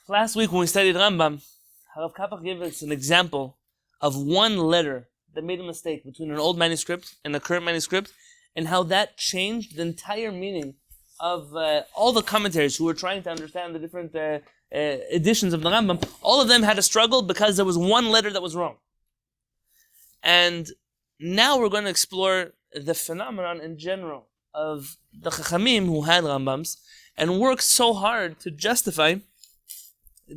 Last week when we studied Rambam, Rabbi Kapach gave us an example of one letter that made a mistake between an old manuscript and a current manuscript, and how that changed the entire meaning of all the commentaries who were trying to understand the different editions of the Rambam. All of them had a struggle because there was one letter that was wrong. And now we're going to explore the phenomenon in general of the Chachamim who had Rambams and worked so hard to justify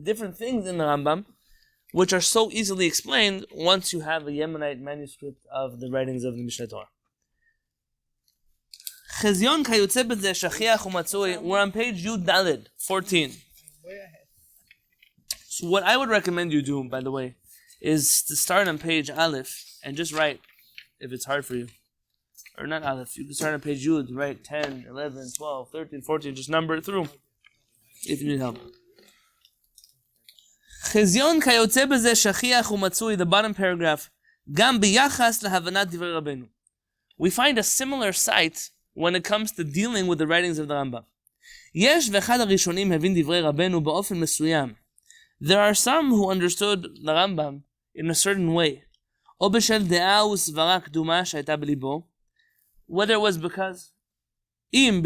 different things in the Rambam, which are so easily explained once you have a Yemenite manuscript of the writings of the Mishneh Torah. We're on page Yud Daled 14. So what I would recommend you do, by the way, is to start on page Aleph and just write, if it's hard for you. Or not Aleph, you can start on page Yud, write 10, 11, 12, 13, 14, just number it through, if you need help. The bottom paragraph, we find a similar sight when it comes to dealing with the writings of the Rambam. There are some who understood the Rambam in a certain way. Whether it was because whether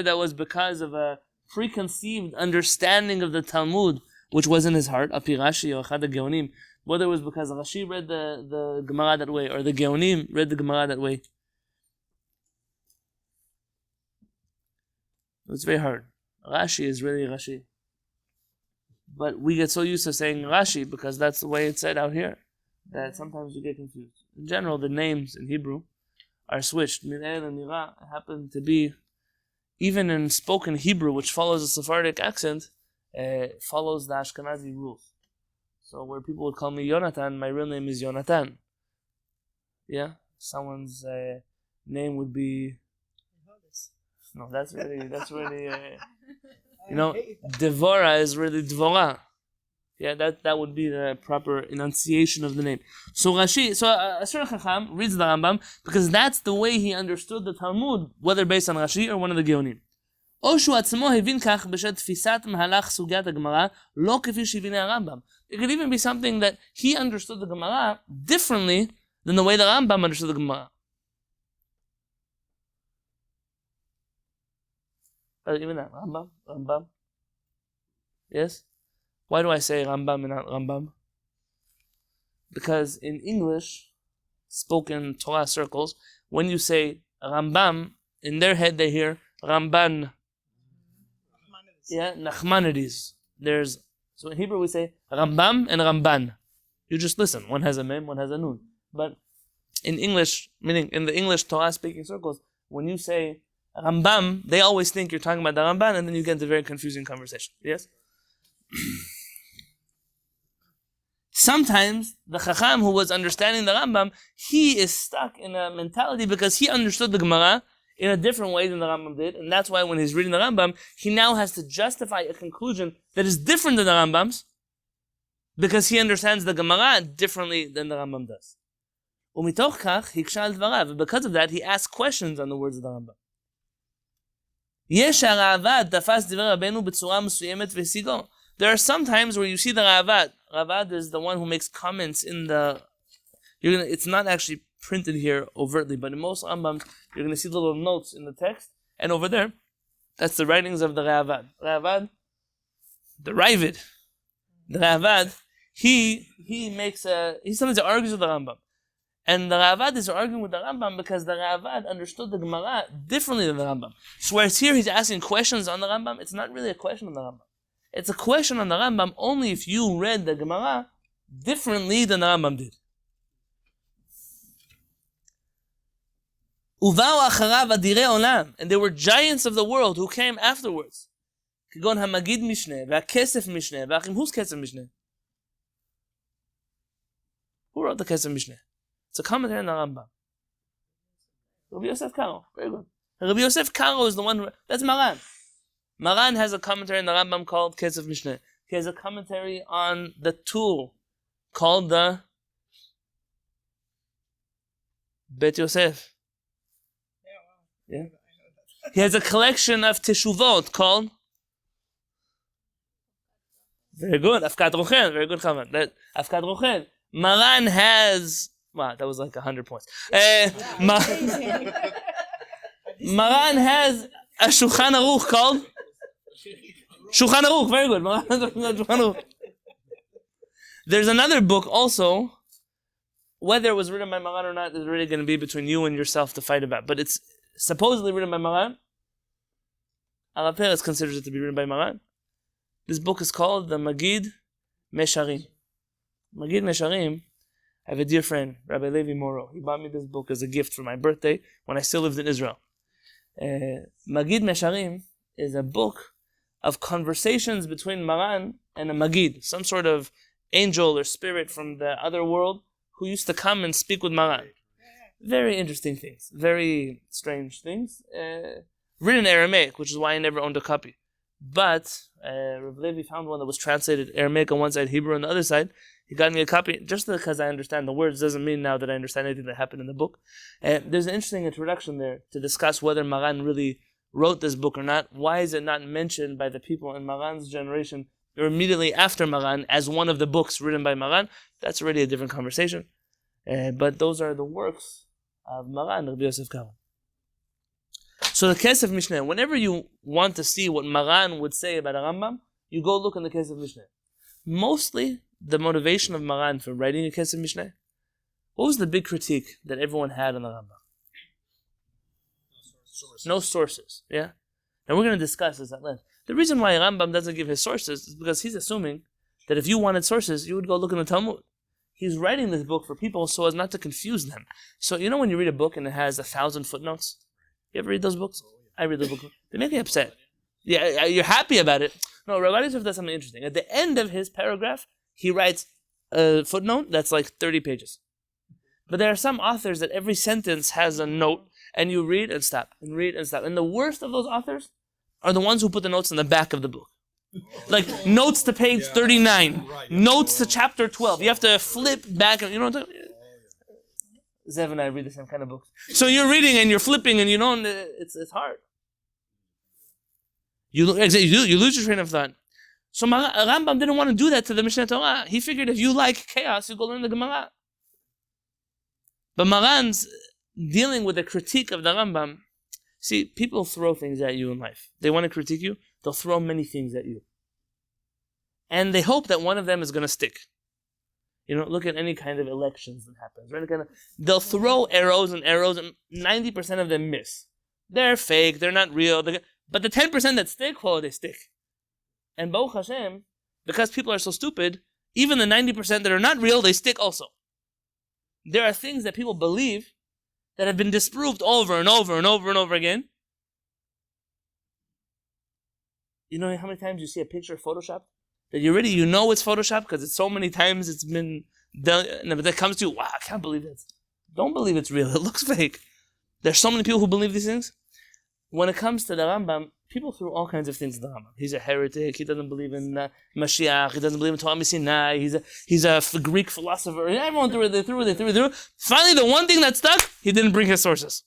that was because of a preconceived understanding of the Talmud, which was in his heart, Api Rashi or Chad Geonim, whether it was because Rashi read the Gemara that way, or the Geonim read the Gemara that way. It's very hard. Rashi is really Rashi. But we get so used to saying Rashi because that's the way it's said out here, that sometimes we get confused. In general, the names in Hebrew are switched. Mir'el and Mira happen to be, even in spoken Hebrew, which follows a Sephardic accent, follows the Ashkenazi rules. So where people would call me Yonatan, my real name is Yonatan. Yeah? Someone's name would be... No, that's really Devora is really Dvora. Yeah, that would be the proper enunciation of the name. So a certain Chacham reads the Rambam because that's the way he understood the Talmud, whether based on Rashi or one of the Geonim. It could even be something that he understood the Gemara differently than the way the Rambam understood the Gemara. Even that, Rambam. Yes? Why do I say Rambam and not Rambam? Because in English, spoken Torah circles, when you say Rambam, in their head they hear Ramban. Yeah, Nachmanides. So in Hebrew we say Rambam and Ramban. You just listen. One has a mem, one has a nun. But in English, meaning in the English Torah speaking circles, when you say Rambam, they always think you're talking about the Ramban, and then you get into a very confusing conversation. Yes? Sometimes the Chacham who was understanding the Rambam, he is stuck in a mentality because he understood the Gemara in a different way than the Rambam did, and that's why when he's reading the Rambam, he now has to justify a conclusion that is different than the Rambam's because he understands the Gemara differently than the Rambam does. Because of that, he asks questions on the words of the Rambam. There are some times where you see the Ravad. Ravad is the one who makes comments in the... it's not actually printed here overtly, but in most Rambams, you're going to see the little notes in the text. And over there, that's the writings of the Ravad. Ravad, the Ravid. The Ravad, he sometimes argues with the Rambam. And the Ravad is arguing with the Rambam because the Ravad understood the Gemara differently than the Rambam. So whereas here he's asking questions on the Rambam, it's not really a question on the Rambam. It's a question on the Rambam only if you read the Gemara differently than the Rambam did. And there were giants of the world who came afterwards. Who's Kesef Mishneh? Who wrote the Kesef Mishneh? It's a commentary on the Rambam. Rabbi Yosef Karo. Very good. Rabbi Yosef Karo is the one that's Maran. Maran has a commentary on the Rambam called Kesef Mishneh. He has a commentary on the tool called the Bet Yosef. Yeah. He has a collection of teshuvot called Very good. Afkat Rochen. Very good comment. That Afkat Rochen. Maran has. Wow, that was like 100 points. Maran has a Shulchan Aruch called Shulchan Aruch. Very good. Maran has a Shulchan Aruch. There's another book also. Whether it was written by Maran or not is really going to be between you and yourself to fight about. But it's supposedly written by Maran. Al Peretz considers it to be written by Maran. This book is called the Magid Mesharim. Magid Mesharim. I have a dear friend, Rabbi Levi Moro. He bought me this book as a gift for my birthday when I still lived in Israel. Magid Mesharim is a book of conversations between Maran and a Magid, some sort of angel or spirit from the other world who used to come and speak with Maran. Very interesting things, very strange things. Written in Aramaic, which is why I never owned a copy. But Rabbi Levi found one that was translated Aramaic on one side, Hebrew on the other side. He got me a copy. Just because I understand the words doesn't mean now that I understand anything that happened in the book. There's an interesting introduction there to discuss whether Maran really wrote this book or not. Why is it not mentioned by the people in Maran's generation or immediately after Maran as one of the books written by Maran? That's already a different conversation. But those are the works of Maran, Rabbi Yosef Karo. So the case of Mishneh, whenever you want to see what Maran would say about a Rambam, you go look in the case of Mishneh. Mostly, the motivation of Maran for writing a case of Mishneh, what was the big critique that everyone had on the Rambam? No sources. Yeah? And we're going to discuss this at length. The reason why Rambam doesn't give his sources is because he's assuming that if you wanted sources, you would go look in the Talmud. He's writing this book for people so as not to confuse them. So you know when you read a book and it has 1,000 footnotes? You ever read those books? I read those books. They make me upset. Yeah, you're happy about it. No, Rabbi Yosef does something interesting. At the end of his paragraph, he writes a footnote that's like 30 pages. But there are some authors that every sentence has a note, and you read and stop, and read and stop. And the worst of those authors are the ones who put the notes in the back of the book. Like notes to page 39, notes to chapter 12. You have to flip back, and you know what I'm talking about? Zev and I read the same kind of books. So you're reading and you're flipping and you don't, it's hard. You lose your train of thought. So Rambam didn't want to do that to the Mishneh Torah. He figured if you like chaos, you go learn the Gemara. But Maran's dealing with the critique of the Rambam. See, people throw things at you in life. They want to critique you, they'll throw many things at you. And they hope that one of them is going to stick. You know, look at any kind of elections that happens. Right? They'll throw arrows and 90% of them miss. They're fake, they're not real. But the 10% that stick, they stick. And Baruch Hashem, because people are so stupid, even the 90% that are not real, they stick also. There are things that people believe that have been disproved over and over and over and over again. You know how many times you see a picture photoshopped? That you know it's Photoshop because it's so many times it's been done, but that comes to you, wow, I can't believe it. Don't believe it's real. It looks fake. There's so many people who believe these things. When it comes to the Rambam, people throw all kinds of things at the Rambam. He's a heretic. He doesn't believe in Mashiach. He doesn't believe in Torah Sinai. He's a Greek philosopher. Everyone threw it. Finally, the one thing that stuck, he didn't bring his sources.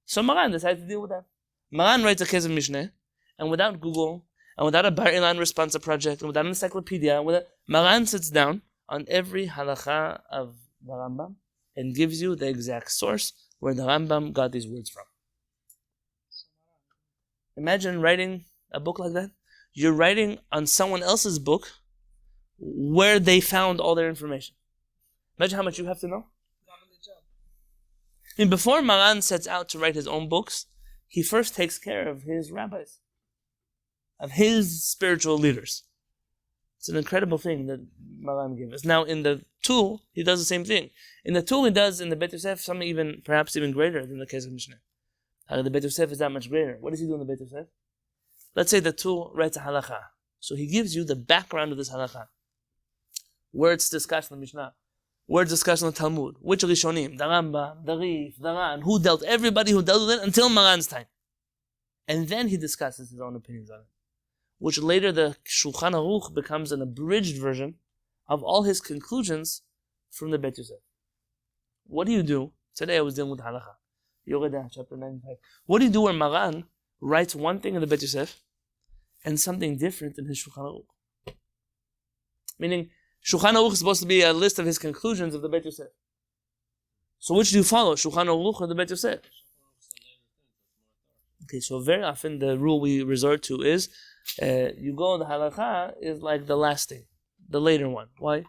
So Maran decided to deal with that. Maran writes a case of Mishneh, and without Google, and without a Bar Ilan Responsa project, and without an encyclopedia, Maran sits down on every halacha of the Rambam and gives you the exact source where the Rambam got these words from. Imagine writing a book like that. You're writing on someone else's book where they found all their information. Imagine how much you have to know. I mean, before Maran sets out to write his own books, he first takes care of his rabbis, of his spiritual leaders. It's an incredible thing that Maran gave us. Now, in the Tool, he does the same thing. In the Tool, he does in the Bet Yosef something perhaps even greater than the case of Mishneh. The Bet Yosef is that much greater. What does he do in the Bet Yosef? Let's say the Tool writes a halacha. So he gives you the background of this halacha. Where it's discussed in the Mishnah. Where it's discussed in the Talmud. Which Rishonim, the Rambam, the Rif, the Ran, everybody who dealt with it until Maran's time. And then he discusses his own opinions on it. Which later the Shulchan Aruch becomes an abridged version of all his conclusions from the Bet Yosef. What do you do? Today I was dealing with halacha. Yoredah, chapter 95. What do you do where Maran writes one thing in the Bet Yosef and something different in his Shulchan Aruch? Meaning, Shulchan Aruch is supposed to be a list of his conclusions of the Beit Yosef. So which do you follow, Shulchan Aruch or the Beit Yosef? Okay, so very often the rule we resort to is, you go, the halakha is like the last thing, the later one. Why?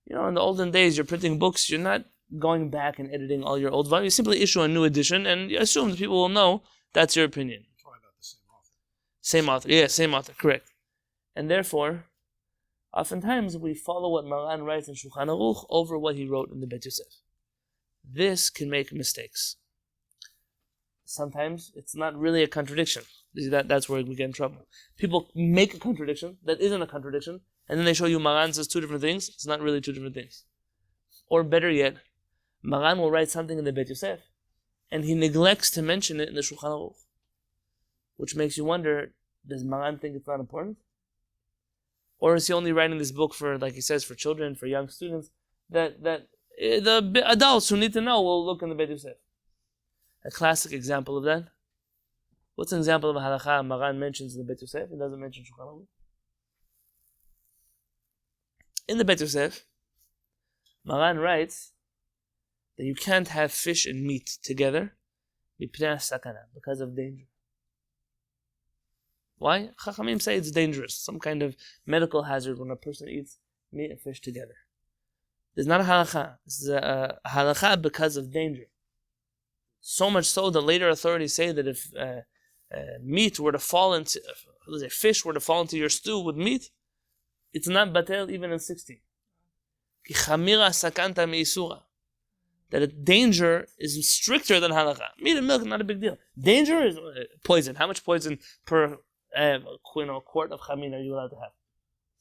In the olden days, you're printing books, you're not going back and editing all your old volumes. You simply issue a new edition and you assume that people will know that's your opinion. Probably about the same author. Same author, yeah, same author, correct. And therefore, oftentimes we follow what Maran writes in Shulchan Aruch over what he wrote in the Beit Yosef. This can make mistakes. Sometimes it's not really a contradiction. That's where we get in trouble. People make a contradiction that isn't a contradiction, and then they show you Maran says two different things. It's not really two different things. Or better yet, Maran will write something in the Beit Yosef, and he neglects to mention it in the Shulchan Aruch, which makes you wonder, does Maran think it's not important? Or is he only writing this book for, like he says, for children, for young students, that the adults who need to know will look in the Beit Yosef? A classic example of that. What's an example of a halakha Maran mentions in the Beit Yosef? He doesn't mention Shulchan Aruch. In the Beit Yosef, Maran writes that you can't have fish and meat together because of danger. Why? Chachamim say it's dangerous, some kind of medical hazard when a person eats meat and fish together. There's not a halakha. This is a halakha because of danger. So much so that later authorities say that if meat were to fall into, fish were to fall into your stew with meat, it's not batel even in 60. That a danger is stricter than halakha. Meat and milk, not a big deal. Danger is poison. How much poison per quart of chamin are you allowed to have?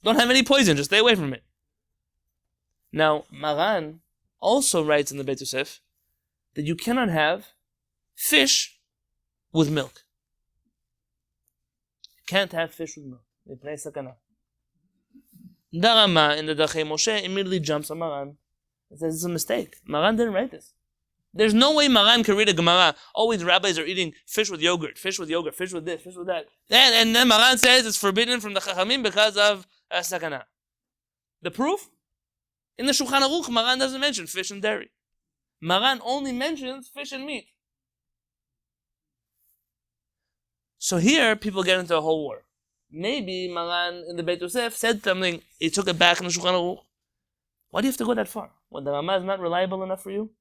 Don't have any poison, just stay away from it. Now, Maran also writes in the Beit Yosef that you cannot have fish with milk. You can't have fish with milk. Darama in the Dachei Moshe immediately jumps on Maran and says it's a mistake. Maran didn't write this. There's no way Maran can read a Gemara. Always rabbis are eating fish with yogurt, fish with this, fish with that. And then Maran says it's forbidden from the Chachamim because of sakana. The proof? In the Shulchan Aruch, Maran doesn't mention fish and dairy. Maran only mentions fish and meat. So here, people get into a whole war. Maybe Maran in the Beit Yosef said something, he took it back in the Shulchan Aruch. Why do you have to go that far? When the Rama is not reliable enough for you?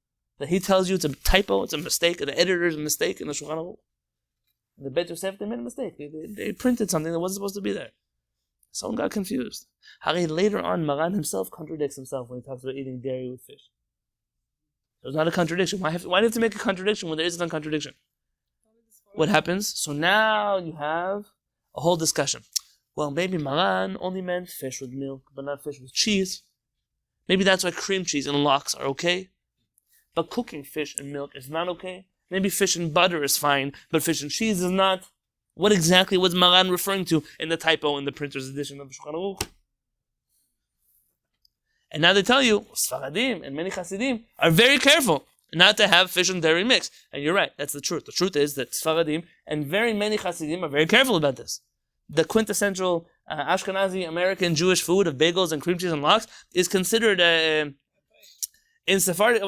That he tells you it's a typo, it's a mistake, the editor's a mistake in the Shulchan Aruch. The Beit Yosef, they made a mistake. They printed something that wasn't supposed to be there. Someone got confused. Later on, Maran himself contradicts himself when he talks about eating dairy with fish. There's not a contradiction. Why do you have to make a contradiction when there isn't a contradiction? What happens? So now you have a whole discussion. Well, maybe Maran only meant fish with milk, but not fish with cheese. Maybe that's why cream cheese and lox are okay. But cooking fish and milk is not okay. Maybe fish and butter is fine, but fish and cheese is not. What exactly was Maran referring to in the typo in the printer's edition of Shulchan Aruch? And now they tell you, Sfaradim and many Hasidim are very careful not to have fish and dairy mixed. And you're right, that's the truth. The truth is that Sfaradim and very many Hasidim are very careful about this. The quintessential Ashkenazi American Jewish food of bagels and cream cheese and lox is considered in Sephardic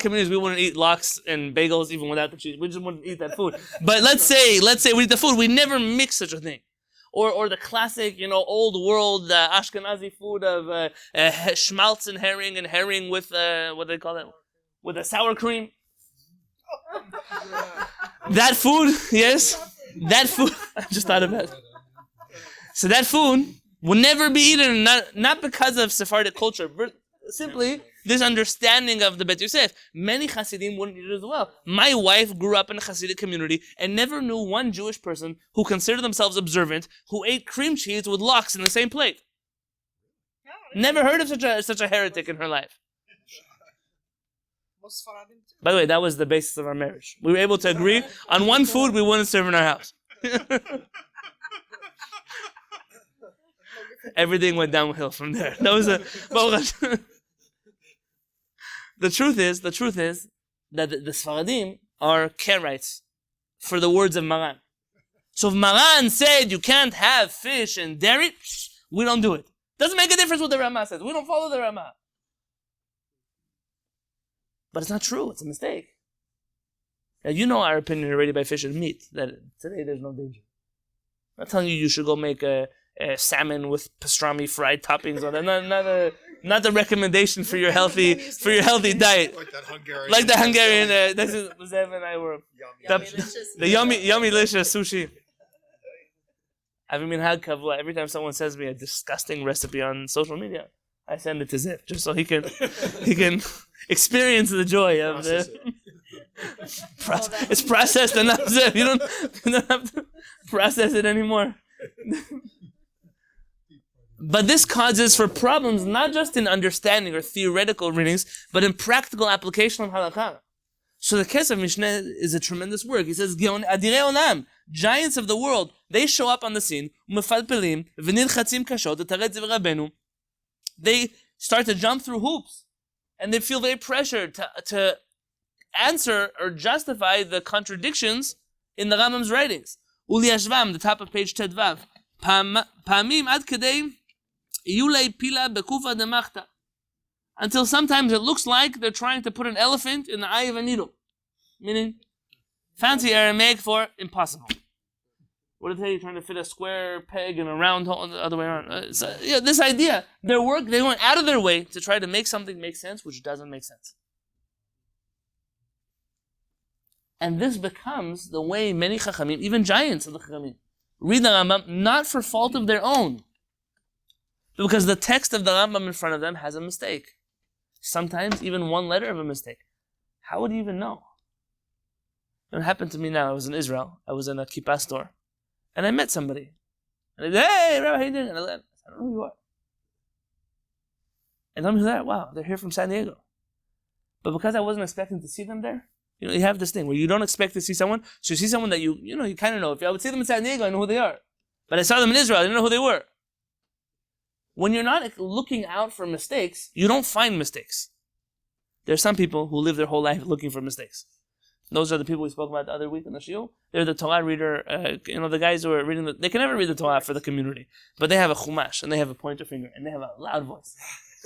communities, we wouldn't eat lox and bagels even without the cheese. We just wouldn't eat that food. But let's say we eat the food. We never mix such a thing. Or the classic, old world Ashkenazi food of schmaltz and herring with, what do they call that? With a sour cream. That food, yes. That food, I just thought of it. So that food will never be eaten, not because of Sephardic culture, but simply this understanding of the Beit Yosef. Many Hasidim wouldn't eat it as well. My wife grew up in a Hasidic community and never knew one Jewish person who considered themselves observant who ate cream cheese with lox in the same plate. Never heard of such a heretic in her life. By the way, that was the basis of our marriage. We were able to agree on one food we wouldn't serve in our house. Everything went downhill from there. That was The truth is that the Sfaradim are Karaites for the words of Maran. So if Maran said you can't have fish and dairy, we don't do it. Doesn't make a difference what the Rama says. We don't follow the Rama. But it's not true. It's a mistake. Now, you know our opinion already by fish and meat, that today there's no danger. I'm not telling you should go make a salmon with pastrami fried toppings on it. Not the recommendation for your healthy diet. Like the Hungarian. This is Zev and I were the yummy licious sushi. Every time someone sends me a disgusting recipe on social media, I send it to Zev just so he can experience the joy of it's processed enough, Zev. You don't have to process it anymore. But this causes for problems not just in understanding or theoretical readings, but in practical application of halakha. So the case of Mishneh is a tremendous work. He says, Adirei Olam, giants of the world, they show up on the scene, they start to jump through hoops, and they feel very pressured to answer or justify the contradictions in the Rambam's writings. Uli Ashvam, the top of page Tedvav, Pamim ad kedei yulei pila bekufa demachta. Until sometimes it looks like they're trying to put an elephant in the eye of a needle. Meaning, fancy Aramaic for impossible. What did they say? You're trying to fit a square peg in a round hole, the other way around. This idea, they went out of their way to try to make something make sense, which doesn't make sense. And this becomes the way many Chachamim, even giants of the Chachamim, read the Rambam, not for fault of their own, but because the text of the Rambam in front of them has a mistake. Sometimes even one letter of a mistake. How would you even know? It happened to me now. I was in Israel. I was in a kippah store. And I met somebody. And I said, hey, Rabbi, how you doing? And I said, I don't know who you are. And I'm there. Wow, they're here from San Diego. But because I wasn't expecting to see them there, you have this thing where you don't expect to see someone. So you see someone that you kind of know. If I would see them in San Diego, I know who they are. But I saw them in Israel. I didn't know who they were. When you're not looking out for mistakes, you don't find mistakes. There are some people who live their whole life looking for mistakes. Those are the people we spoke about the other week in the shiur. They're the Torah reader, the guys who are reading they can never read the Torah for the community. But they have a chumash, and they have a pointer finger, and they have a loud voice.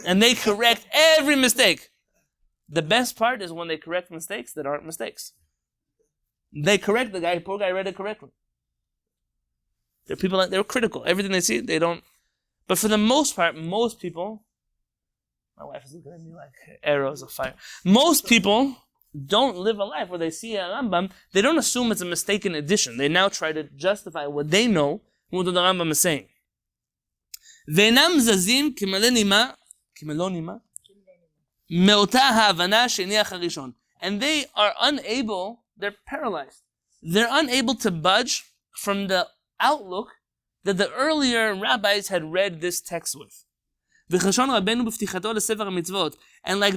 And they correct every mistake. The best part is when they correct mistakes that aren't mistakes. They correct the guy, poor guy read it correctly. There are people they're critical. Everything they see, they don't. But for the most part, most people, my wife is looking at me like arrows of fire. Most people don't live a life where they see a Rambam, they don't assume it's a mistaken addition. They now try to justify what they know, what the Rambam is saying. Ve'enam zazim kimelo nima, me'ota ha'havana she'niach harishon. And they are unable, they're paralyzed. They're unable to budge from the outlook that the earlier rabbis had read this text with. And like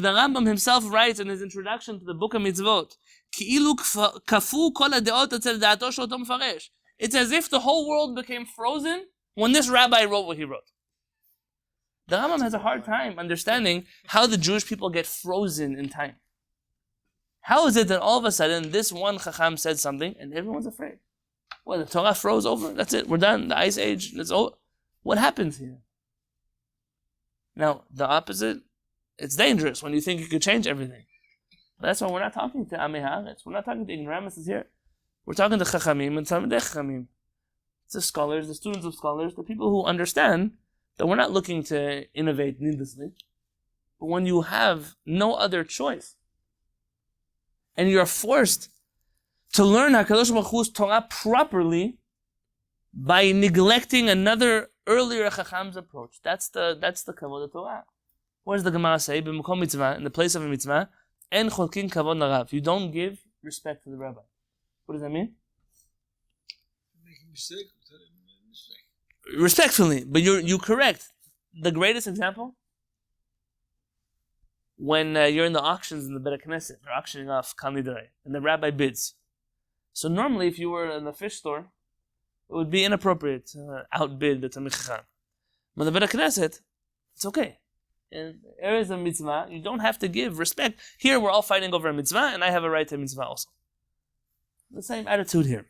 the Rambam himself writes in his introduction to the book of Mitzvot, it's as if the whole world became frozen when this rabbi wrote what he wrote. The Rambam has a hard time understanding how the Jewish people get frozen in time. How is it that all of a sudden this one Chacham said something and everyone's afraid? Well, the Torah froze over. That's it. We're done. The Ice Age. It's over. What happens here? Now, the opposite, it's dangerous when you think you could change everything. That's why we're not talking to Amei Haaretz. We're not talking to ignoramuses here. We're talking to Chachamim and Talmidei Chachamim. It's the scholars, the students of scholars, the people who understand that we're not looking to innovate needlessly. But when you have no other choice, and you're forced to learn HaKadosh Baruch Hu's Torah properly by neglecting another earlier Chacham's approach. That's the kavod of Torah. What does the Gemara say? B'makom mitzvah, in the place of a mitzvah, en cholkin kavod larav. You don't give respect to the rabbi. What does that mean? Make a mistake. Respectfully, but you correct. The greatest example, when you're in the auctions in the Beit Knesset, they're auctioning off Kal Nidrei, and the rabbi bids. So normally, if you were in the fish store, it would be inappropriate to outbid the Talmid Chacham. But the Beit Knesset, it's okay. In areas of mitzvah, you don't have to give respect. Here, we're all fighting over a mitzvah, and I have a right to mitzvah also. The same attitude here.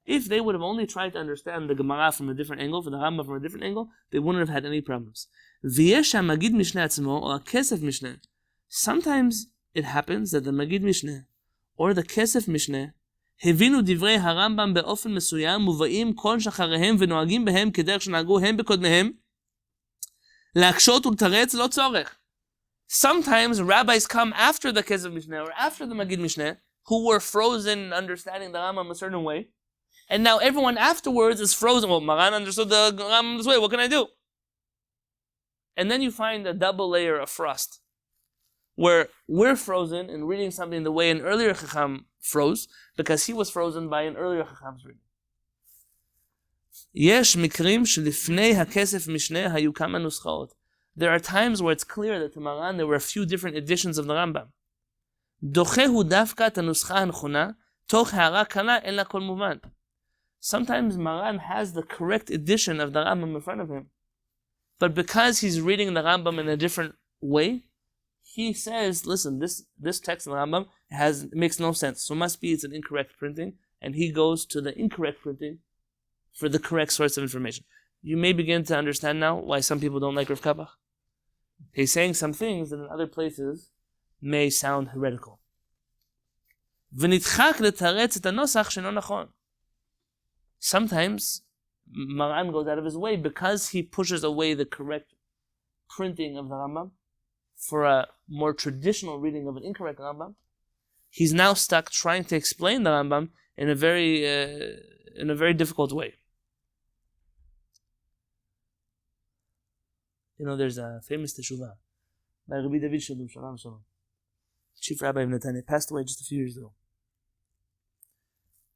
If they would have only tried to understand the Gemara from a different angle, from the Rambam from a different angle, they wouldn't have had any problems. Sometimes it happens that the Magid Mishneh or the Kesef Mishneh הבינו דברי הרמב"ם באופן מסוים מובאים כל שחריהם ונוהגים בהם כדרך שנהגו הם בקודמיהם להקשות ולתרץ לא צורך. Sometimes rabbis come after the Kesef Mishneh or after the Magid Mishneh who were frozen in understanding the Rambam a certain way, and now everyone afterwards is frozen. Well, Maran understood the Rambam this way, what can I do? And then you find a double layer of frost, where we're frozen in reading something the way an earlier Chacham froze, because he was frozen by an earlier Chacham's reading. There are times where it's clear that to Maran there were a few different editions of the Rambam. Sometimes Maran has the correct edition of the Rambam in front of him, but because he's reading the Rambam in a different way, he says, listen, this text in the Rambam makes no sense, so must be it's an incorrect printing, and he goes to the incorrect printing for the correct source of information. You may begin to understand now why some people don't like Rabbi Kapach. He's saying some things that in other places may sound heretical. Sometimes Maran goes out of his way because he pushes away the correct printing of the Rambam for a more traditional reading of an incorrect Rambam. He's now stuck trying to explain the Rambam in a very difficult way. You know, there's a famous teshuvah by Rabbi David Shalush, Chief Rabbi of Netanya, passed away just a few years ago.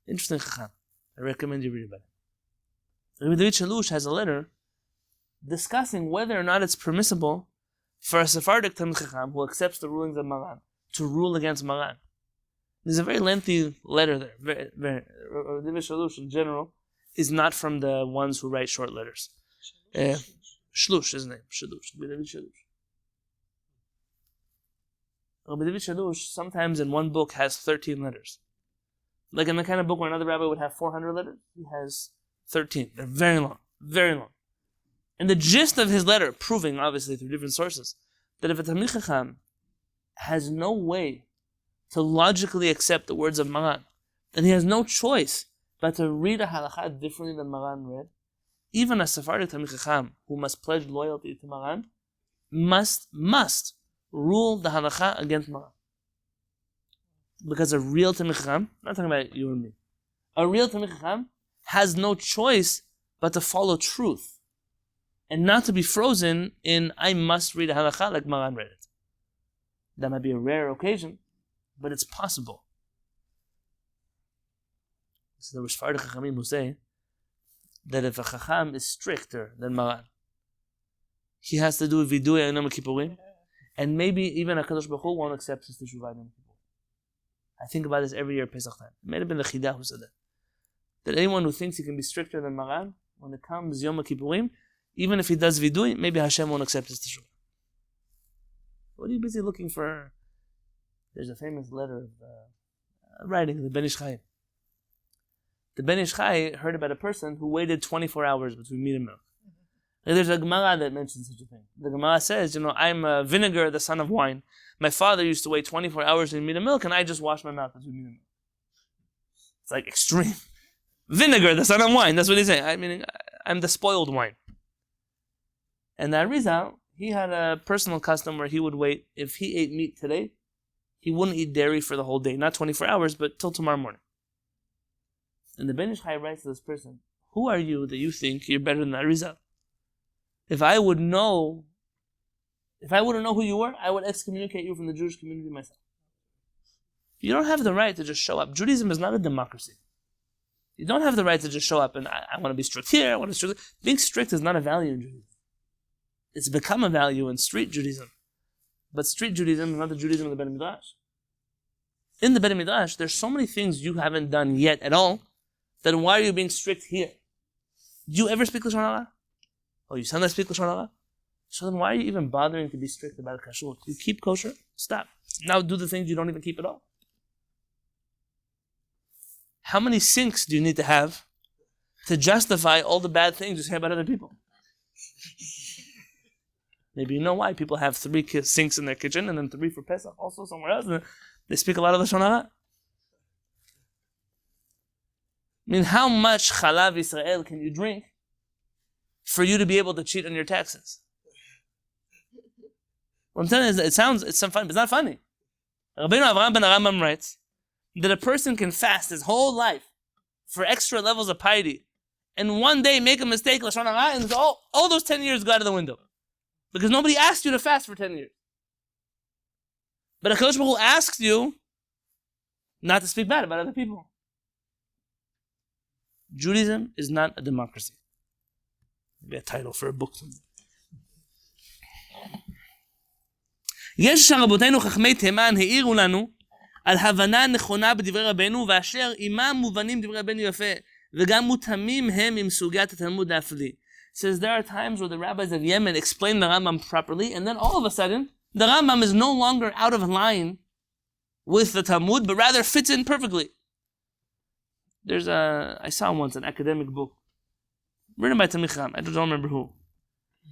Interesting chacham. I recommend you read about it. Rabbi David Shalush has a letter discussing whether or not it's permissible for a Sephardic Talmid Chacham who accepts the rulings of Maran to rule against Maran. There's a very lengthy letter there. Rabbi David Shalush in general is not from the ones who write short letters. Shlush is his name. Shalush. Rabbi David Shalush. Rabbi David Shalush sometimes in one book has 13 letters. Like in the kind of book where another rabbi would have 400 letters, he has 13. They're very long, very long. And the gist of his letter, proving obviously through different sources, that if a Talmid Chacham has no way to logically accept the words of Maran, then he has no choice but to read a halakha differently than Maran read. Even a Sephardic Talmid Chacham who must pledge loyalty to Maran must rule the halakha against Maran. Because a real Talmid Chacham, not talking about you and me, a real Talmid Chacham has no choice but to follow truth and not to be frozen in, I must read a halakha like Maran read it. That might be a rare occasion, but it's possible. So there were Sephardic Chachamim who say that if a Chacham is stricter than Maran, he has to do vidui on Yom Kippurim, and maybe even HaKadosh Baruch Hu won't accept his teshuvah on Yom Kippur. I think about this every year at Pesach time. It may have been the Chidah who said that. That anyone who thinks he can be stricter than Maran, when it comes Yom Kippurim, even if he does vidui, maybe Hashem won't accept his teshuvah. What are you busy looking for? There's a famous letter of writing of the Ben Ish Chai. The Ben Ish Chai heard about a person who waited 24 hours between meat and milk. There's a Gemara that mentions such a thing. The Gemara says, I'm vinegar, the son of wine. My father used to wait 24 hours in meat and milk, and I just wash my mouth between meat and milk. It's like extreme. Vinegar, the son of wine. That's what he's saying. I mean, I'm the spoiled wine. And the Arizal, he had a personal custom where he would wait. If he ate meat today, he wouldn't eat dairy for the whole day. Not 24 hours, but till tomorrow morning. And the Ben Ish Chai writes to this person, who are you that you think you're better than the Arizal? If I would know who you were, I would excommunicate you from the Jewish community myself. You don't have the right to just show up. Judaism is not a democracy. You don't have the right to just show up and I want to be strict here, I want to be strict. Being strict is not a value in Judaism. It's become a value in street Judaism. But street Judaism is not the Judaism of the Beit Midrash. In the Beit Midrash, there's so many things you haven't done yet at all, then why are you being strict here? Do you ever speak Lashon Hara? Oh, you sometimes speak Lashon Hara? So then why are you even bothering to be strict about kashrut? You keep kosher, stop. Now do the things you don't even keep at all. how many sinks do you need to have to justify all the bad things you say about other people? Maybe you know why people have 3 sinks in their kitchen and then 3 for Pesach also somewhere else. And they speak a lot of Lashon Hara. I mean, how much Chalav Yisrael can you drink for you to be able to cheat on your taxes? What I'm telling you is, it's some fun, but it's not funny. Rabbeinu Avraham ben Rambam writes that a person can fast his whole life for extra levels of piety, and one day make a mistake, Lashon Hara, and all those 10 years go out of the window. Because nobody asked you to fast for 10 years. But HaKadosh Baruch Hu asks you not to speak bad about other people. Judaism is not a democracy. Maybe a title for a book. יש שרבותינו חכמי תימן העירו לנו על הבנה נכונה בדברי רבנו, ואשר עימם מובנים דברי רבנו יפה, וגם מותאמים הם עם סוגיית התלמוד להפליא. Says there are times where the rabbis of Yemen explain the Rambam properly, and then all of a sudden, the Rambam is no longer out of line with the Talmud, but rather fits in perfectly. I saw once an academic book written by Talmid Chacham. I don't remember who.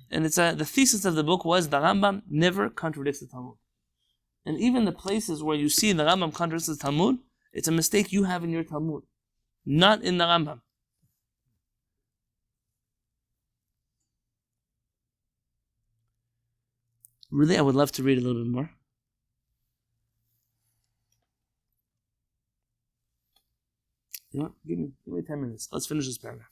And the thesis of the book was the Rambam never contradicts the Talmud. And even the places where you see the Rambam contradicts the Talmud, it's a mistake you have in your Talmud, not in the Rambam. Really, I would love to read a little bit more. You know what? Give me 10 minutes. Let's finish this paragraph.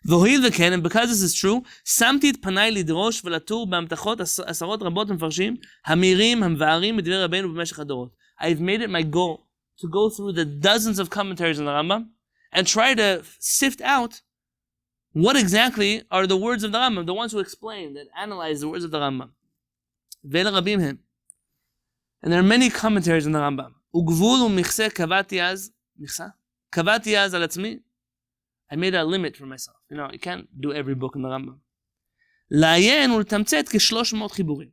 And because this is true, שמתי את פניי לדרוש ולתור בהמתחות עשרות רבות מפרשים, המאירים, המבארים מדברי רבנו במשך הדורות. I've made it my goal to go through the dozens of commentaries on the Rambam and try to sift out what exactly are the words of the Rambam, the ones who explain, that analyze the words of the Rambam. ואלה רבים הם. And there are many commentaries on the Rambam. וגבול ומכסה קבעתי אז על עצמי. I made a limit for myself. You can't do every book in the Rambam. לעיין ולתמצת כ-300 חיבורים.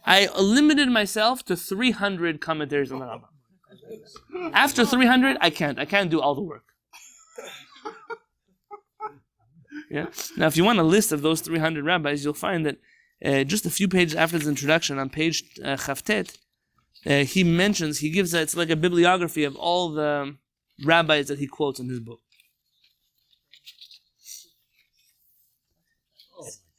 I limited myself to 300 commentaries on the Rambam. After 300, I can't do all the work. Yeah. Now, if you want a list of those 300 rabbis, you'll find that just a few pages after his introduction, on page Chavtet, he gives it's like a bibliography of all the rabbis that he quotes in his book.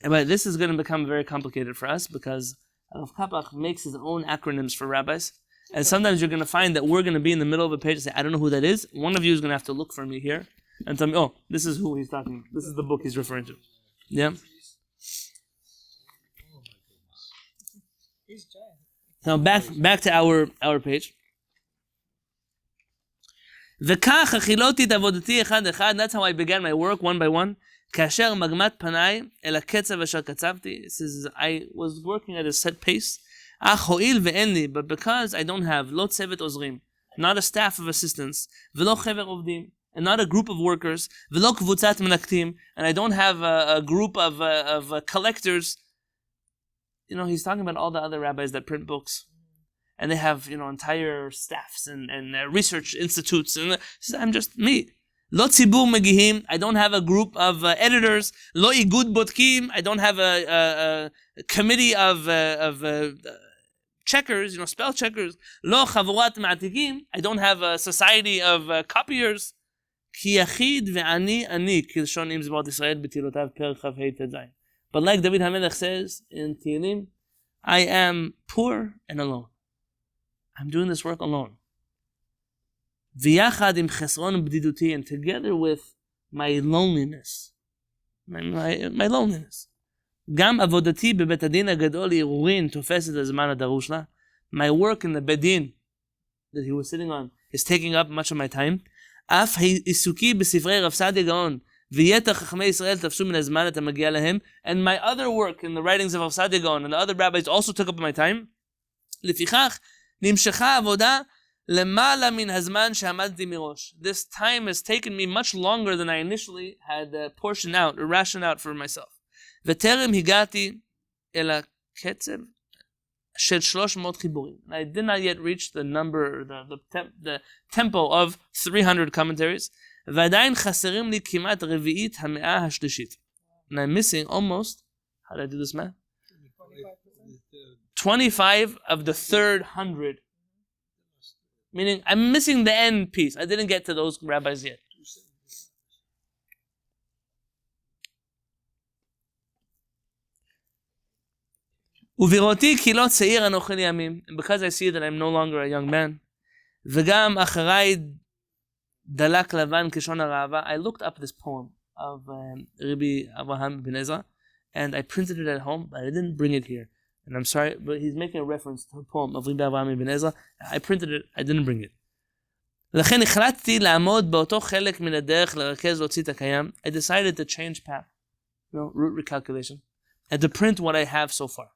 But this is going to become very complicated for us because Rabbi Kapach makes his own acronyms for rabbis. And sometimes you're going to find that we're going to be in the middle of a page and say, I don't know who that is. One of you is going to have to look for me here and tell me, oh, this is who he's talking about. This is the book he's referring to. Yeah? Now back to our page. וכך הכילותי את עבודתי אחד אחד. That's how I began my work one by one. כאשר מגמת פניי אל הקצב אשר קצבתי. Says I was working at a set pace. אך הואיל ואין לי, but because I don't have לא צוות עוזרים, not a staff of assistants, ולא חבר עובדים, and not a group of workers, ולא קבוצת מנקטים, and I don't have a group of collectors. He's talking about all the other rabbis that print books. And they have, entire staffs and research institutes. And I'm just me. לא ציבור מגיהים, I don't have a group of editors. לא איגוד בודקים, I don't have a committee of checkers, spell checkers. לא חבורת מעתיקים, I don't have a society of copiers. כי יחיד ועני אני, כלשון עם זמרות ישראל בתהילותיו פרק כ"ה ט"ז. But like David HaMelech says in Tehillim, I am poor and alone. I'm doing this work alone. ויחד עם חסרון בדידותי, and together with my loneliness. My loneliness. גם עבודתי בבית הדין הגדול לערעורין תופסת הזמן הדרוש לה. My work in the bedin that he was sitting on is taking up much of my time. אף עיסוקי בספרי רב סעדיה גאון ויתר חכמי ישראל תפסו מן הזמן את המגיע להם. And my other work in the writings of Rav Saadia Gaon and the other rabbis also took up my time. לפיכך נמשכה העבודה למעלה מן הזמן שעמדתי מראש. This time has taken me much longer than I initially had portioned out or rationed out for myself. וטרם הגעתי אל הקצב, של 300 חיבורים. I did not yet reach the number, the tempo of 300 commentaries. ועדיין חסרים לי כמעט רביעית המאה השלישית. And I'm missing almost, how did I do this math? 25 of the third 100. Meaning, I'm missing the end piece. I didn't get to those rabbis yet. ובראותי כי לא צעיר אנוכי לימים, and because I see that I'm no longer a young man, וגם אחריי דלק לבן כשון הראווה, I looked up this poem of Rabbi Avraham ben Ezra, and I printed it at home, but I didn't bring it here. And I'm sorry, but he's making a reference to a poem of Rabbi Avraham ben Ezra. I printed it, I didn't bring it. לכן החלטתי לעמוד באותו חלק מן הדרך לרכז להוציא את הקיים. I decided to change path, root recalculation, and to print what I have so far.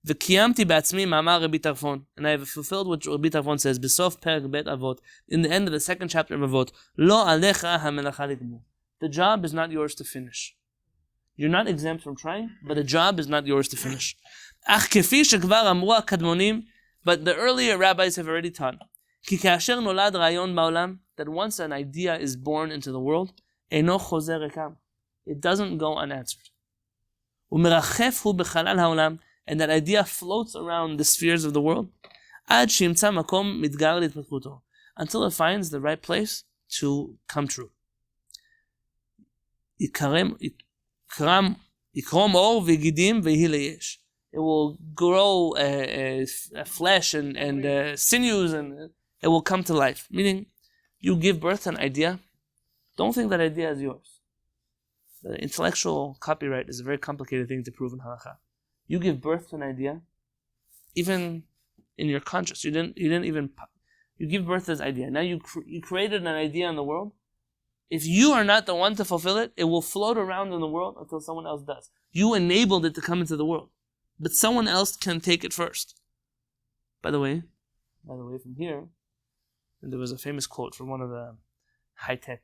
וקיימתי בעצמי מאמר רבי טרפון, and I have fulfilled what Rabbi Tarfon says, בסוף פרק בית אבות, in the end of the second chapter of אבות, לא עליך המלאכה לגמור. The job is not yours to finish. You're not exempt from trying, but the job is not yours to finish. אך כפי שכבר אמרו הקדמונים, but the earlier rabbis have already taught, כי כאשר נולד רעיון בעולם, that once an idea is born into the world, אינו חוזר ריקם. It doesn't go unanswered. ומרחף הוא בחלל העולם, and that idea floats around the spheres of the world, עד שימצא מקום מתגר להתפתחותו, until it finds the right place to come true. יקרום אור וגידים ויהי ליש. It will grow flesh and sinews, and it will come to life. Meaning, you give birth to an idea, don't think that idea is yours. The intellectual copyright is a very complicated thing to prove in halakha. You give birth to an idea, even in your conscious. You give birth to this idea. Now you created an idea in the world. If you are not the one to fulfill it, it will float around in the world until someone else does. You enabled it to come into the world, but someone else can take it first. By the way, from here, there was a famous quote from one of the high-tech,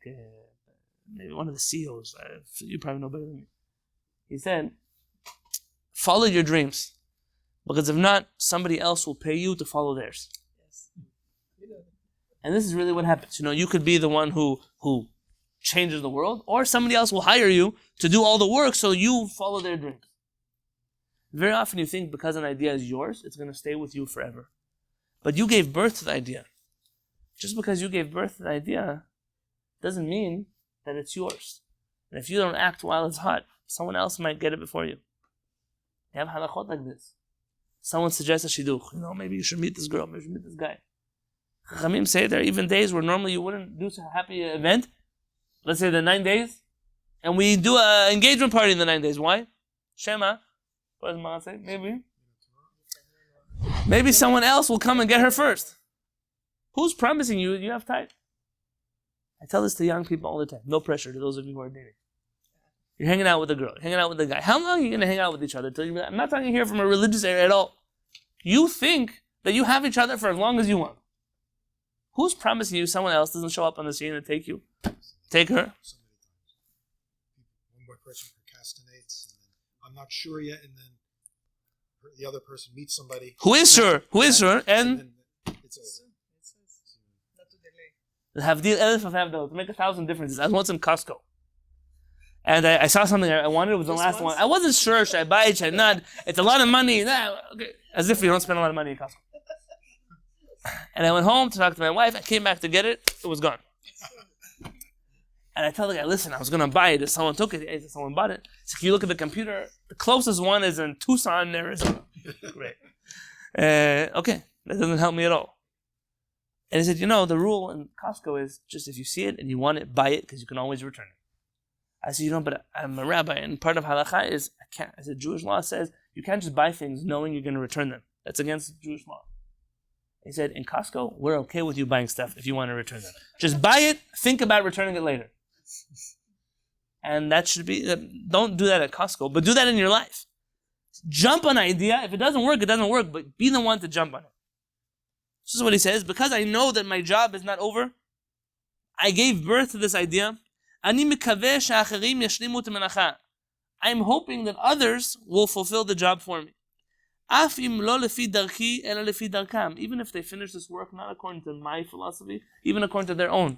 maybe one of the CEOs. You probably know better than me. He said, follow your dreams, because if not, somebody else will pay you to follow theirs. Yes. And this is really what happens. You could be the one who changes the world, or somebody else will hire you to do all the work so you follow their dreams. Very often you think because an idea is yours, it's going to stay with you forever. But you gave birth to the idea. Just because you gave birth to the idea doesn't mean that it's yours. And if you don't act while it's hot, someone else might get it before you. You have halachot like this. Someone suggests a shidduch. Maybe you should meet this girl, maybe you should meet this guy. Chachamim say there are even days where normally you wouldn't do a happy event. Let's say the 9 days. And we do an engagement party in the 9 days. Why? Shema. What does Maran say? Maybe someone else will come and get her first. Who's promising you have time? I tell this to young people all the time. No pressure to those of you who are dating. You're hanging out with a girl, you're hanging out with a guy. How long are you going to hang out with each other? I'm not talking here from a religious area at all. You think that you have each other for as long as you want. Who's promising you someone else doesn't show up on the scene and take you? Take her? So many times. One more person procrastinates, and then I'm not sure yet, and then the other person meets somebody. Who is sure? And then it's over. Havdil elef of havdil, to make 1,000 differences. I was once in Costco. And I saw something I wanted. It was the last one. I wasn't sure. Should I buy it? Should I not? It's a lot of money. Okay. As if you don't spend a lot of money in Costco. And I went home to talk to my wife. I came back to get it. It was gone. And I tell the guy, listen, I was going to buy it. If someone took it, if someone bought it. So if you look at the computer, the closest one is in Tucson, Arizona. Great. Okay. That doesn't help me at all. And he said, the rule in Costco is just if you see it and you want it, buy it, because you can always return it. I said, but I'm a rabbi, and part of halakha is, I said, Jewish law says you can't just buy things knowing you're going to return them. That's against Jewish law. He said, in Costco, we're okay with you buying stuff if you want to return them. Just buy it, think about returning it later. And that should be, don't do that at Costco, but do that in your life. Jump on an idea. If it doesn't work, it doesn't work, but be the one to jump on it. This is what he says, because I know that my job is not over, I gave birth to this idea. I'm hoping that others will fulfill the job for me. Af im lo lefi darki ela lefi darkam. Even if they finish this work not according to my philosophy, even according to their own.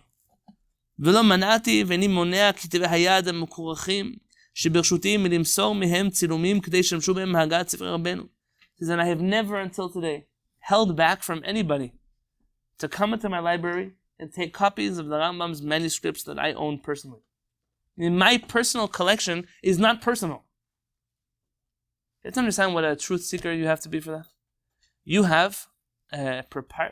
ולא מנעתי ואיני מונע כתבי היד המקורחים שברשותי מלמסור מהם צילומים כדי שמשו בהם מהגעת ספרי רבנו. He says, and I have never until today held back from anybody to come into my library and take copies of the Rambam's manuscripts that I own personally. My personal collection is not personal. You have to understand what a truth seeker you have to be for that. You have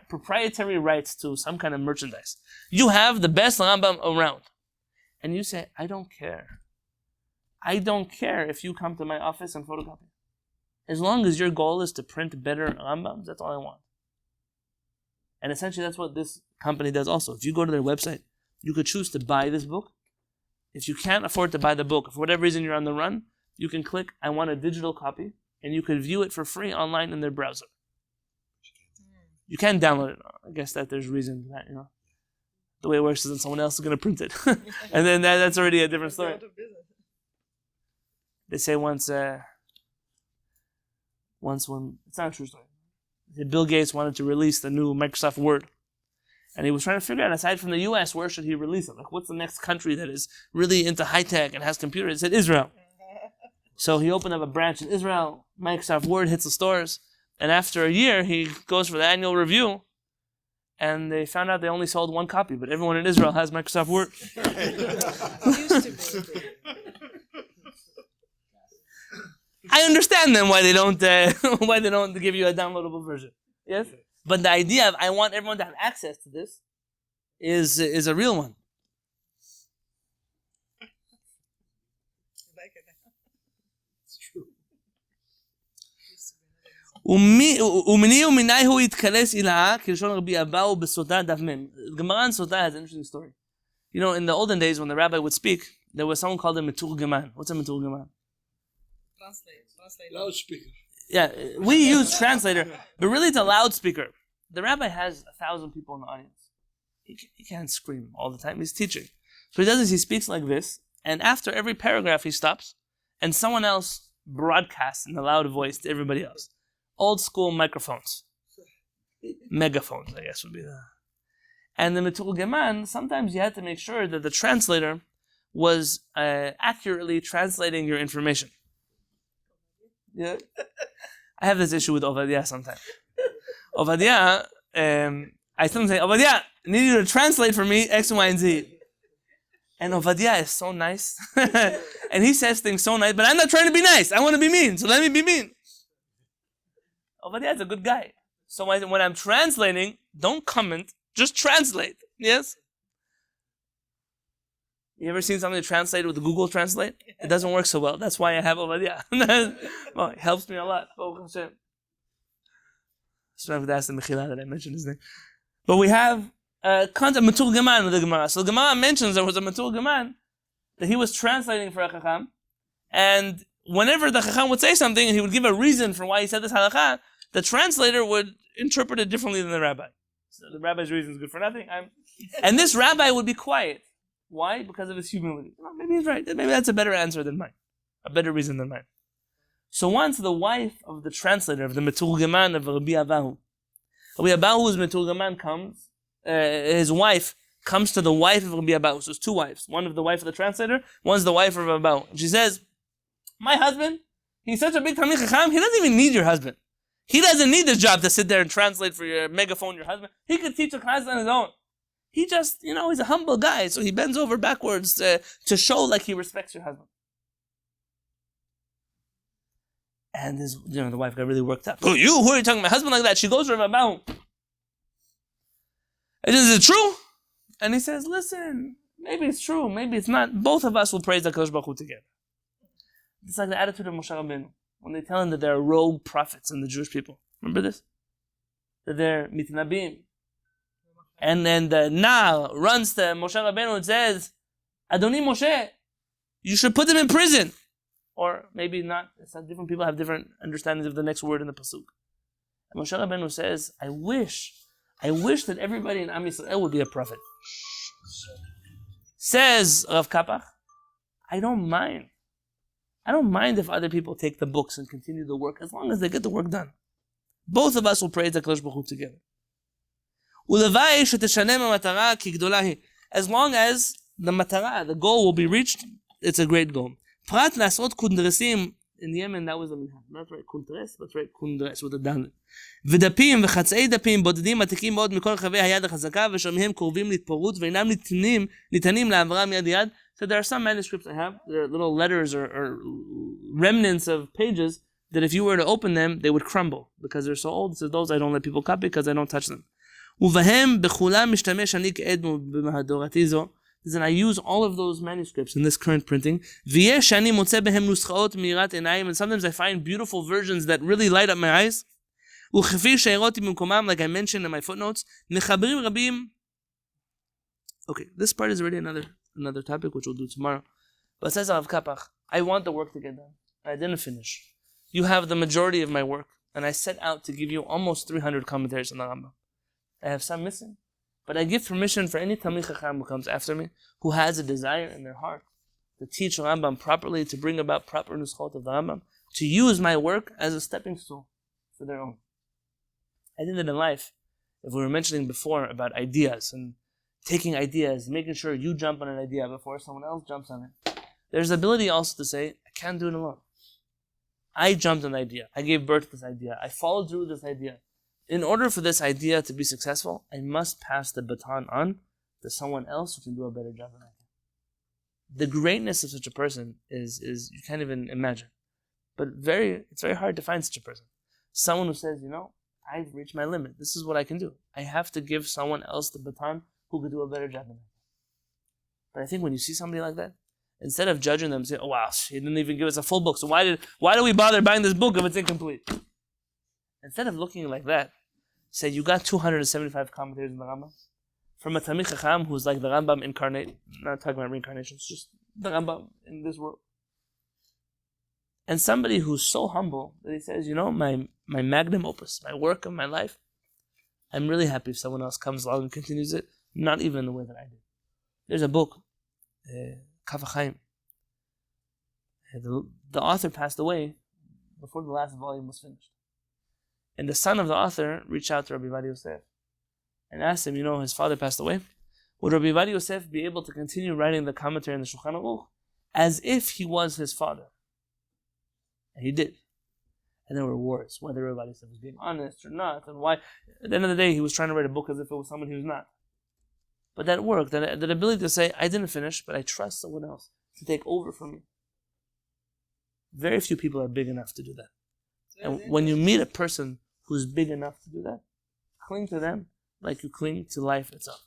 proprietary rights to some kind of merchandise. You have the best Rambam around. And you say, I don't care. I don't care if you come to my office and photocopy. As long as your goal is to print better Rambams, that's all I want. And essentially that's what this company does also. If you go to their website, you could choose to buy this book. If you can't afford to buy the book, for whatever reason you're on the run, you can click, I want a digital copy, and you can view it for free online in their browser. You can download it. I guess that there's reason for that, The way it works is that someone else is going to print it. And then that's already a different story. They say once when, it's not a true story. Bill Gates wanted to release the new Microsoft Word. And he was trying to figure out, aside from the US, where should he release it? Like, what's the next country that is really into high-tech and has computers? He said Israel. So he opened up a branch in Israel. Microsoft Word hits the stores. And after a year, he goes for the annual review. And they found out they only sold one copy, but everyone in Israel has Microsoft Word. I understand then why they don't give you a downloadable version. Yes? But the idea of I want everyone to have access to this is a real one. It's true. Maran Sota has an interesting story. In the olden days when the rabbi would speak, there was someone called a meturgeman. What's a meturgeman? Translate. Loudspeaker. Yeah, we use translator, but really it's a loudspeaker. The rabbi has 1,000 people in the audience. He can't scream all the time. He's teaching. So he does is he speaks like this, and after every paragraph he stops, and someone else broadcasts in a loud voice to everybody else. Old school microphones. Megaphones, I guess would be the... And the meturgeman, sometimes you had to make sure that the translator was accurately translating your information. Yeah, I have this issue with Ovadia sometimes. Ovadia, I sometimes say, Ovadia, I need you to translate for me X, Y, and Z. And Ovadia is so nice. And he says things so nice, but I'm not trying to be nice. I want to be mean, so let me be mean. Ovadia is a good guy. So when I'm translating, don't comment, just translate. Yes? You ever seen something translated with Google Translate? It doesn't work so well. That's why I have Ovadia. Well, it helps me a lot. So I have to ask the Kehillat that I mentioned his name. But we have content meturgeman with the Gemara. So the Gemara mentions there was a meturgeman that he was translating for a chacham, and whenever the chacham would say something and he would give a reason for why he said this halakha, the translator would interpret it differently than the rabbi. So the rabbi's reason is good for nothing. And this rabbi would be quiet. Why? Because of his humility. Well, maybe he's right. Maybe that's a better answer than mine. A better reason than mine. So once the wife of the translator, of the meturgeman of Rabbi Abahu, whose meturgeman comes, his wife comes to the wife of Rabbi Abahu. So there's two wives. One of the wife of the translator, one's the wife of Rabbi Abahu. And she says, my husband, he's such a big Talmid Chacham, he doesn't even need your husband. He doesn't need this job to sit there and translate for your megaphone, your husband. He could teach a class on his own. He just, he's a humble guy, so he bends over backwards to show like he respects your husband. And the wife got really worked up. Who are you talking to my husband like that? She goes to Rabbi Abahu. Is it true? And he says, listen, maybe it's true, maybe it's not. Both of us will praise the HaKadosh Baruch Hu together. It's like the attitude of Moshe Rabbeinu when they tell him that there are rogue prophets in the Jewish people. Remember this? That they're mitnabim. And then the Nar runs to Moshe Rabbeinu and says, Adoni Moshe, you should put him in prison. Or maybe not. It's not. Different people have different understandings of the next word in the pasuk. And Moshe Rabbeinu says, I wish that everybody in Am Yisrael would be a prophet. Says Rabbi Kapach, I don't mind. I don't mind if other people take the books and continue the work as long as they get the work done. Both of us will praise HaKadosh Baruch Hu together. As long as the matara, the goal will be reached, it's a great goal. In Yemen, that was a minhag. Not right kuntres, but right kundres with a down. ודפים וחצאי דפים בודדים עתיקים מאוד מכל רחבי היד החזקה ושומעים קרובים להתפוררות ואינם ניתנים להעברה מיד ליד. So there are some manuscripts I have, there are little letters or remnants of pages that if you were to open them, they would crumble because they're so old. So those I don't let people copy because I don't touch them. ובהם בכולם משתמש אני כעד במהדורתי זו. Then I use all of those manuscripts in this current printing. ויש שאני מוצא בהם נוסחאות מאירת עיניים, and sometimes I find beautiful versions that really light up my eyes. וכפי שהראיתי במקומם, like I mentioned in my footnotes, מחברים רבים. Okay, this part is already another topic which we'll do tomorrow. But says Rabbi Kapach, I want the work to get done. I didn't finish. You have the majority of my work, and I set out to give you almost 300 commentaries on the Rambam. I have some missing. But I give permission for any Talmid Chacham who comes after me, who has a desire in their heart to teach Rambam properly, to bring about proper nuschot of the Rambam, to use my work as a stepping stool for their own. I think that in life, if we were mentioning before about ideas and taking ideas, making sure you jump on an idea before someone else jumps on it, there's the ability also to say, I can't do it alone. I jumped on the idea. I gave birth to this idea. I followed through with this idea. In order for this idea to be successful, I must pass the baton on to someone else who can do a better job than I can. The greatness of such a person is you can't even imagine. But it's very hard to find such a person. Someone who says, I've reached my limit. This is what I can do. I have to give someone else the baton who could do a better job than I can. But I think when you see somebody like that, instead of judging them, say, oh wow, he didn't even give us a full book, so why do we bother buying this book if it's incomplete? Instead of looking like that, say you got 275 commentators in the Rambam from a Talmid Chacham who's like the Rambam incarnate, not talking about reincarnations, just the Rambam in this world. And somebody who's so humble that he says, my magnum opus, my work of my life, I'm really happy if someone else comes along and continues it, not even in the way that I did. There's a book, Qafih. The author passed away before the last volume was finished. And the son of the author reached out to Rabbi Yosef and asked him, his father passed away. Would Rabbi Yosef be able to continue writing the commentary in the Shulchan Aruch as if he was his father? And he did. And there were wars, whether Rabbi Yosef was being honest or not, and why. At the end of the day, he was trying to write a book as if it was someone he was not. But that worked, that ability to say, I didn't finish, but I trust someone else to take over from me. Very few people are big enough to do that. And when you meet a person who's big enough to do that, cling to them like you cling to life itself.